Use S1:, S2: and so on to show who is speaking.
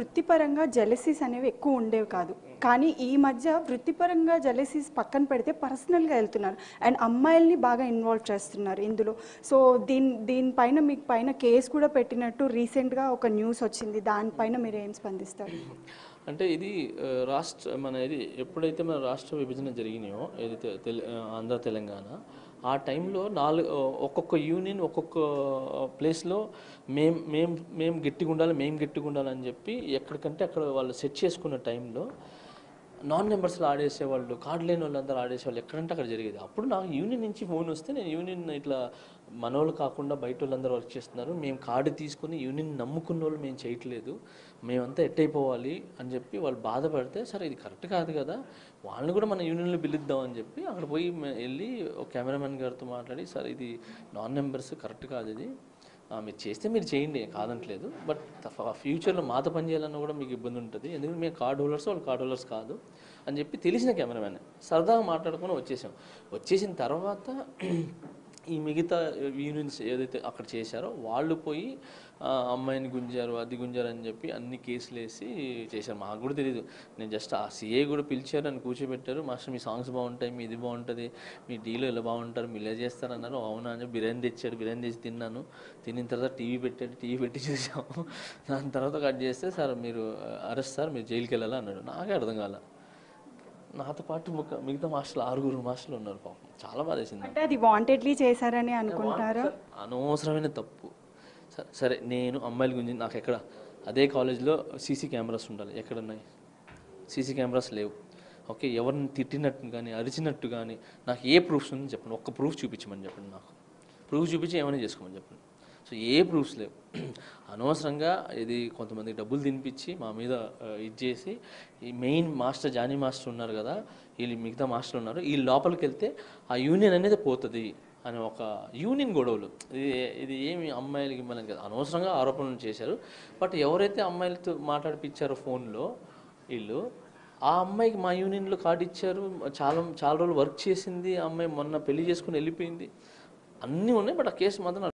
S1: వృత్తిపరంగా జెలసీస్ అనేవి ఎక్కువ ఉండేవి కాదు. కానీ ఈ మధ్య వృత్తిపరంగా జెలసీస్ పక్కన పెడితే పర్సనల్‌గా వెళ్తున్నారు. అండ్ అమ్మాయిల్ని బాగా ఇన్వాల్వ్ చేస్తున్నారు ఇందులో. సో దీనిపైన మీకు పైన కేస్ కూడా పెట్టినట్టు రీసెంట్‌గా ఒక న్యూస్ వచ్చింది. దానిపైన మీరు ఏం స్పందిస్తారు?
S2: అంటే ఇది మన ఇది ఎప్పుడైతే మన రాష్ట్ర విభజన జరిగినాయో ఏదైతే ఆంధ్ర తెలంగాణ ఆ టైంలో ఒక్కొక్క యూనియన్ ఒక్కొక్క ప్లేస్లో మేము గట్టిగా ఉండాలని చెప్పి ఎక్కడికంటే అక్కడ వాళ్ళు సెట్ చేసుకున్న టైంలో నాన్ మెంబర్స్లో ఆడేసేవాళ్ళు, కార్డు లేని వాళ్ళందరూ ఆడేసేవాళ్ళు, ఎక్కడంటే అక్కడ జరిగేది. అప్పుడు నాకు యూనియన్ నుంచి ఫోన్ వస్తే నేను యూనియన్ ఇట్లా మనోళ్ళు కాకుండా బయట వాళ్ళందరూ వర్క్ చేస్తున్నారు, మేము కార్డు తీసుకుని యూనియన్ నమ్ముకున్న వాళ్ళు మేము చేయట్లేదు, మేమంతా ఎట్టయిపోవాలి అని చెప్పి వాళ్ళు బాధపడితే, సరే ఇది కరెక్ట్ కాదు కదా, వాళ్ళని కూడా మన యూనియన్లో పిలుద్దాం అని చెప్పి అక్కడ పోయి వెళ్ళి ఒక కెమెరామెన్ గారితో మాట్లాడి, సార్ ఇది నాన్ మెంబర్స్ కరెక్ట్ కాదు, ఇది మీరు చేస్తే మీరు చేయండి కాదంటలేదు, బట్ ఫ్యూచర్లో మాతో పని చేయాలన్నా కూడా మీకు ఇబ్బంది ఉంటుంది, ఎందుకంటే మేము కార్డ్ హోల్డర్స్ వాళ్ళు కార్డ్ హోల్డర్స్ కాదు అని చెప్పి తెలిసిన కెమెరామెన్ సరదాగా మాట్లాడుకొని వచ్చేసిన తర్వాత ఈ మిగతా యూనియన్స్ ఏదైతే అక్కడ చేశారో వాళ్ళు పోయి అమ్మాయిని గుంజారు, అది గుంజారు అని చెప్పి అన్ని కేసులు వేసి చేశారు. మాకు కూడా తెలియదు, నేను జస్ట్ ఆ సిఏ కూడా పిలిచారు, నన్ను కూర్చోబెట్టారు, మాస్టర్ మీ సాంగ్స్ బాగుంటాయి, మీ ఇది బాగుంటుంది, మీ డీలో ఇలా బాగుంటారు, మీరు ఇలా చేస్తారన్నారు. అవునా అని బిర్యానీ తెచ్చాడు, బిర్యానీ తెచ్చి తిన్నాను, తిన్న తర్వాత టీవీ పెట్టి చూసాము. దాని తర్వాత కట్ చేస్తే, సార్ మీరు అరెస్ట్ సార్, మీరు జైలుకి వెళ్ళాలా అన్నాడు. నాకే అర్థం కాల. నాతో పాటు మిగతా మాస్టర్లు 6 మాస్టర్లు ఉన్నారు, పాపం చాలా బాధ వేసింది.
S1: అంటే అది వాంటెడ్లీ చేశారని అనుకుంటారా?
S2: అనవసరమైన తప్పు. సరే నేను అమ్మాయిల గురించి నాకు ఎక్కడ అదే కాలేజ్లో సీసీ కెమెరాస్ ఉండాలి, ఎక్కడున్నాయి? సీసీ కెమెరాస్ లేవు. ఓకే, ఎవరిని తిట్టినట్టు కానీ అరిచినట్టు కానీ నాకు ఏ ప్రూఫ్స్ ఉందని చెప్పండి, ఒక్క ప్రూఫ్ చూపించమని చెప్పండి, నాకు ప్రూఫ్ చూపించి ఏమైనా చేసుకోమని చెప్పండి. సో ఏ ప్రూఫ్స్ లేవు. అనవసరంగా ఇది కొంతమంది డబ్బులు తినిపించి మా మీద ఇది చేసి, ఈ మెయిన్ మాస్టర్ జానీ మాస్టర్ ఉన్నారు కదా, వీళ్ళు మిగతా మాస్టర్లు ఉన్నారు, ఈ లోపలికి వెళ్తే ఆ యూనియన్ అనేది పోతుంది అని ఒక యూనియన్ గొడవలు. ఇది ఏమి అమ్మాయిలకి మనం కదా అనవసరంగా ఆరోపణలు చేశారు. బట్ ఎవరైతే అమ్మాయిలతో మాట్లాడిపించారో ఫోన్లో వీళ్ళు, ఆ అమ్మాయికి మా యూనియన్లో కార్డు ఇచ్చారు, చాలా రోజులు వర్క్ చేసింది, ఆ అమ్మాయి మొన్న పెళ్లి చేసుకుని వెళ్ళిపోయింది, అన్నీ ఉన్నాయి. బట్ ఆ కేసు మాత్రం